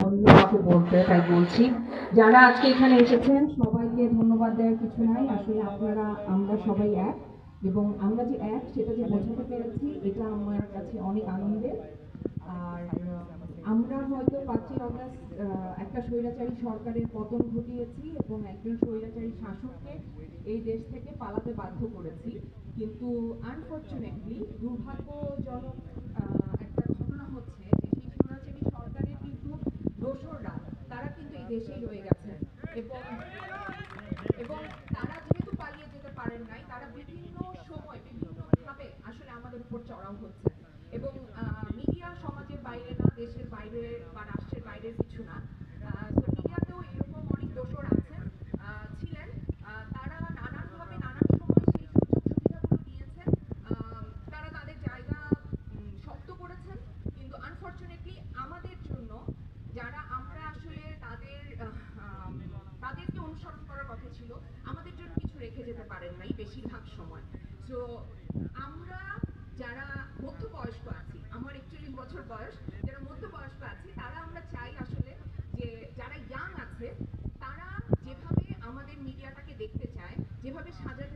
অন্য কাউকে বলতে, তাই বলছি। যারা আজকে এখানে এসেছেন সবাইকে ধন্যবাদ দেওয়ার কিছু নাই। আসলে আপনারা আমরা সবাই এক, এবং আমরা যে এক সেটা যে বোঝাতে পেরেছি এটা আমার কাছে অনেক আনন্দের। আর আমরা হয়তো 5ই আগস্ট একটা স্বৈরাচারী সরকারের পতন ঘটিয়েছি এবং একজন স্বৈরাচারী শাসককে এই দেশ থেকে পালাতে বাধ্য করেছি, কিন্তু আনফরচুনেটলি দুর্ভাগ্যজনক একটা ঘটনা হচ্ছে যে সেই স্বৈরাচারী সরকারের কিন্তু দোসররা তারা কিন্তু এই দেশেই রয়ে গেছেন, এবং এবং তারা যেহেতু পালিয়ে যেতে পারেন নাই, তারা বিভিন্ন সময় বিভিন্নভাবে আসলে আমাদের উপর চড়াও হচ্ছে। এবং মিডিয়া সমাজের বাইরে না, দেশের বাইরে বা রাষ্ট্রের বাইরের কিছু না। তো মিডিয়াতেও এরকম অনেক দোসর আছেন, ছিলেন। তারা নানানভাবে নানান সময় সেই সুযোগ সুবিধাগুলো নিয়েছেন। তারা তাদের জায়গা শক্ত করেছেন, কিন্তু আনফরচুনেটলি আমাদের জন্য যারা আমরা আসলে তাদেরকে অনুসরণ করার কথা ছিল, আমাদের জন্য কিছু রেখে যেতে পারেন নাই বেশিরভাগ সময়। তো আমরা যারা মধ্যবয়স্ক আছি, আমার 41 বছর বয়স, যারা মধ্যবয়স্ক আছি তারা আমরা চাই আসলে যে যারা ইয়াং আছে তারা যেভাবে আমাদের মিডিয়াটাকে দেখতে চায়, যেভাবে সাজাতে